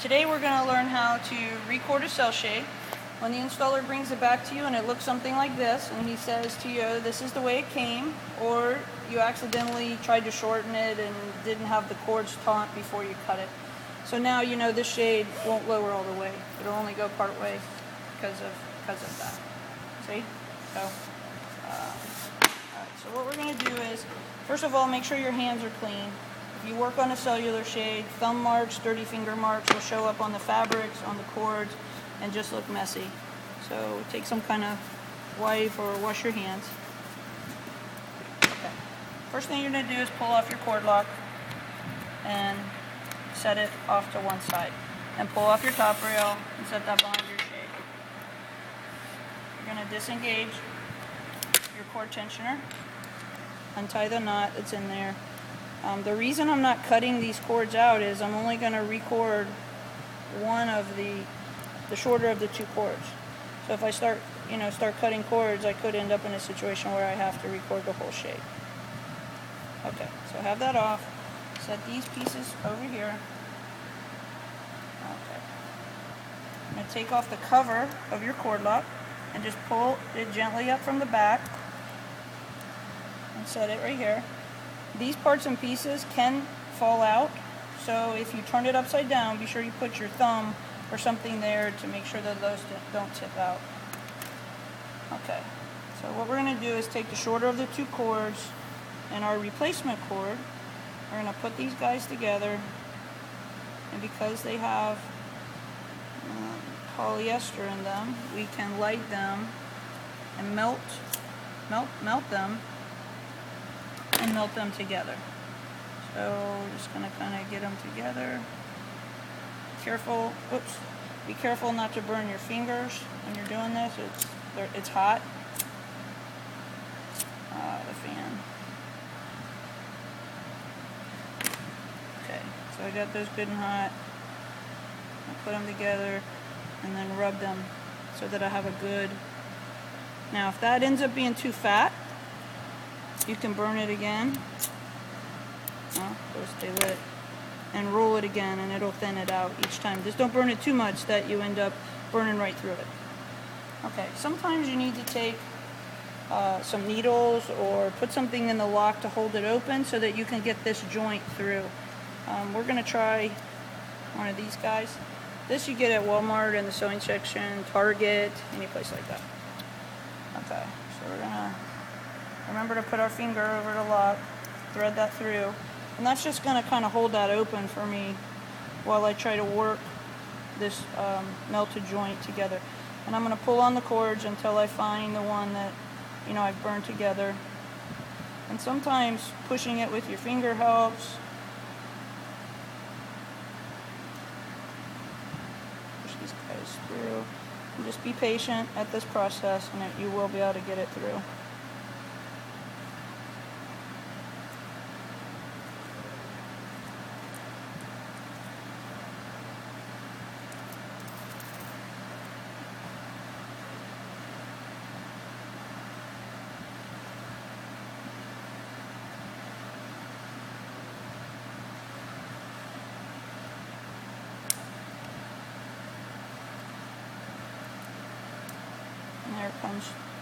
Today we're going to learn how to record a cell shade. When the installer brings it back to you and it looks something like this, and he says to you, this is the way it came, or you accidentally tried to shorten it and didn't have the cords taut before you cut it. So now you know this shade won't lower all the way. It'll only go part way because of that. See? So, alright, so what we're going to do is, first of all, make sure your hands are clean. If you work on a cellular shade, thumb marks, dirty finger marks will show up on the fabrics, on the cords, and just look messy. So take some kind of wipe or wash your hands. Okay. First thing you're going to do is pull off your cord lock and set it off to one side. And pull off your top rail and set that behind your shade. You're going to disengage your cord tensioner, untie the knot that's in there. The reason I'm not cutting these cords out is I'm only going to record one of the shorter of the two cords. So if I start cutting cords, I could end up in a situation where I have to record the whole shade. Okay, so have that off. Set these pieces over here. Okay. I'm going to take off the cover of your cord lock and just pull it gently up from the back and set it right here. These parts and pieces can fall out, so if you turn it upside down, be sure you put your thumb or something there to make sure that those don't tip out. Okay, so what we're going to do is take the shorter of the two cords and our replacement cord. We're going to put these guys together, and because they have polyester in them, we can light them and melt them and melt them together. So we're just going to kind of get them together. Be careful not to burn your fingers when you're doing this. It's hot. The fan. Okay, so I got those good and hot. I'll put them together and then rub them so that I have a good. Now if that ends up being too fat, you can burn it again. Oh, it'll stay lit. And roll it again, and it'll thin it out each time. Just don't burn it too much that you end up burning right through it. Okay, sometimes you need to take some needles or put something in the lock to hold it open so that you can get this joint through. We're going to try one of these guys. This you get at Walmart in the sewing section, Target, any place like that. Okay, so we're going to remember to put our finger over the lock, thread that through, and that's just going to kind of hold that open for me while I try to work this melted joint together. And I'm going to pull on the cords until I find the one that I've burned together. And sometimes pushing it with your finger helps. Push these guys through. And just be patient at this process, and you will be able to get it through.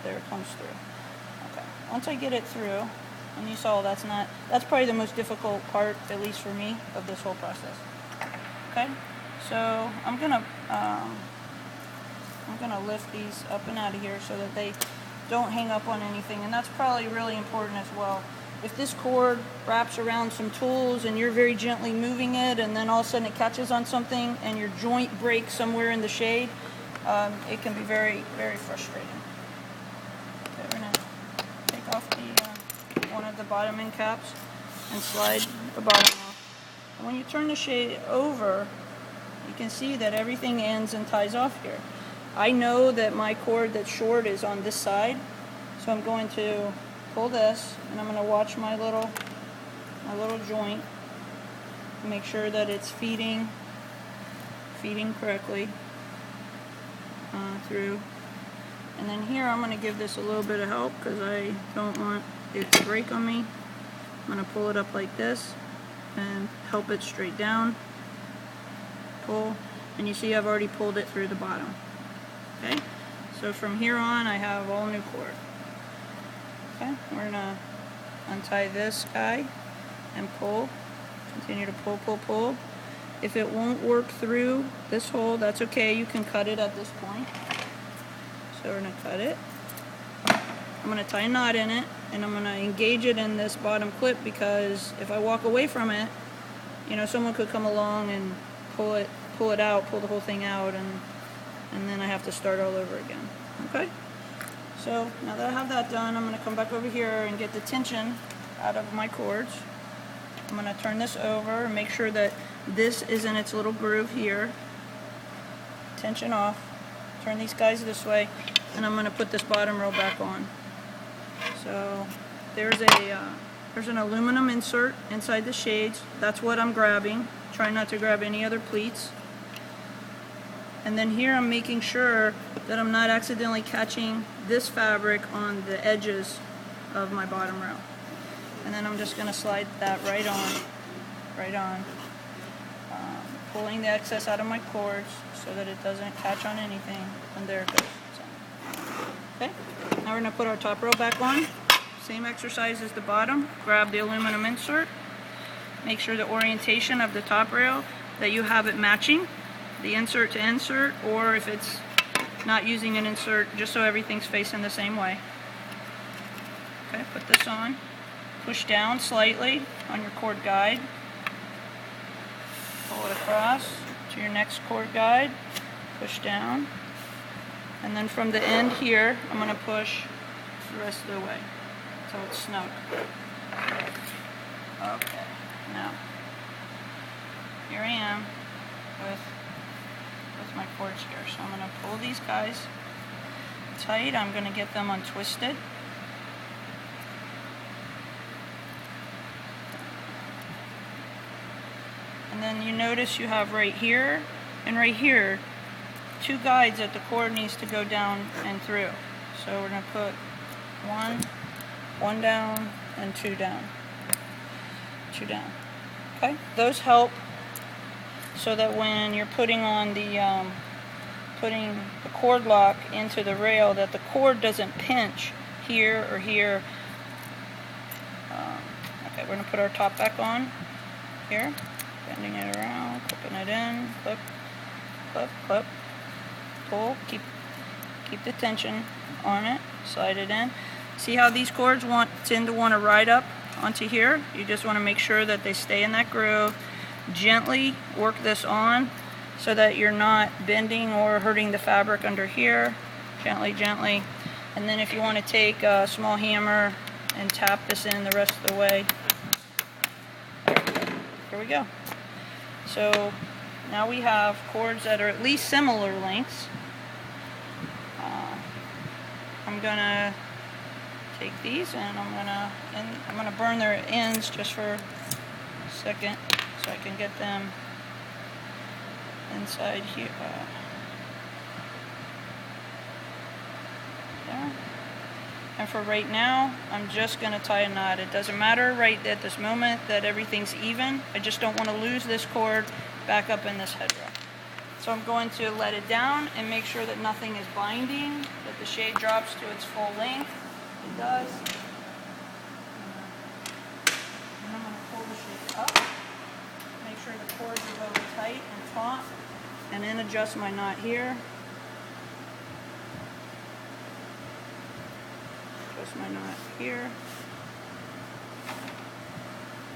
There it comes through. Okay. Once I get it through, and you saw that's probably the most difficult part, at least for me, of this whole process. Okay. So I'm gonna lift these up and out of here so that they don't hang up on anything, and that's probably really important as well. If this cord wraps around some tools and you're very gently moving it, and then all of a sudden it catches on something and your joint breaks somewhere in the shade, it can be very, very frustrating. Okay, we're going to take off one of the bottom end caps and slide the bottom off. And when you turn the shade over, you can see that everything ends and ties off here. I know that my cord that's short is on this side, so I'm going to pull this, and I'm going to watch my little joint, make sure that it's feeding correctly through. And then here I'm going to give this a little bit of help because I don't want it to break on me. I'm going to pull it up like this and help it straight down. Pull. and you see I've already pulled it through the bottom. Okay, so from here on I have all new cord. Okay, we're gonna untie this guy and pull. Continue to pull, pull, pull. If it won't work through this hole, that's okay. You can cut it at this point. So we're gonna cut it. I'm gonna tie a knot in it, and I'm gonna engage it in this bottom clip, because if I walk away from it, you know, someone could come along and pull it out, pull the whole thing out, and then I have to start all over again. Okay? So now that I have that done, I'm gonna come back over here and get the tension out of my cords. I'm gonna turn this over and make sure that this is in its little groove here. Tension off. Turn these guys this way, and I'm gonna put this bottom row back on. So there's an aluminum insert inside the shades. That's what I'm grabbing. Try not to grab any other pleats. And then here I'm making sure that I'm not accidentally catching this fabric on the edges of my bottom row. And then I'm just going to slide that right on, pulling the excess out of my cords so that it doesn't catch on anything. And there it goes. Okay, now we're going to put our top row back on. Same exercise as the bottom. Grab the aluminum insert. Make sure the orientation of the top rail, that you have it matching the insert to insert, or if it's not using an insert, just so everything's facing the same way. Okay, put this on. Push down slightly on your cord guide. Pull it across to your next cord guide. Push down. And then from the end here, I'm going to push the rest of the way until it's snug. Okay, now here I am with my cords here. So I'm going to pull these guys tight. I'm going to get them untwisted. And then you notice you have right here and right here two guides that the cord needs to go down and through. So we're going to put one down and two down. Okay, those help so that when you're putting on the cord lock into the rail, that the cord doesn't pinch here or here. Okay, we're going to put our top back on here. Bending it around, clipping it in, clip, clip, clip, pull, keep the tension on it, slide it in. See how these cords tend to want to ride up onto here? You just want to make sure that they stay in that groove. Gently work this on so that you're not bending or hurting the fabric under here. Gently, gently. And then if you want to take a small hammer and tap this in the rest of the way. Here we go. So now we have cords that are at least similar lengths. I'm gonna take these and I'm gonna burn their ends just for a second so I can get them inside here. There. And for right now, I'm just going to tie a knot. It doesn't matter right at this moment that everything's even. I just don't want to lose this cord back up in this head row. So I'm going to let it down and make sure that nothing is binding, that the shade drops to its full length. It does. And I'm going to pull the shade up. Make sure the cords are really tight and taut. And then adjust my knot here. Adjust my knot here.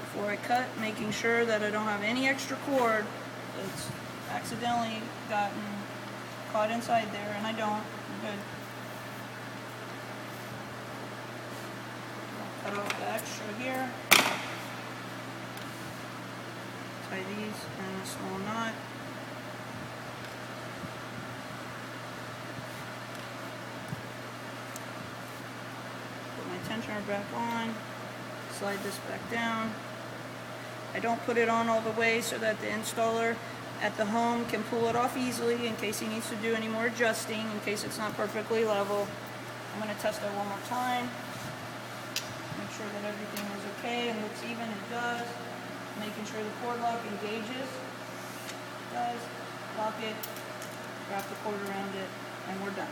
Before I cut, making sure that I don't have any extra cord that's accidentally gotten caught inside there, and I don't. I'm good. I'll cut off the extra here. Tie these in a small knot. Put my tensioner back on. Slide this back down. I don't put it on all the way so that the installer at the home can pull it off easily in case he needs to do any more adjusting, in case it's not perfectly level. I'm going to test it one more time. Make sure that everything is okay and looks even. It does. Making sure the cord lock engages. It does. lock it, wrap the cord around it, and we're done.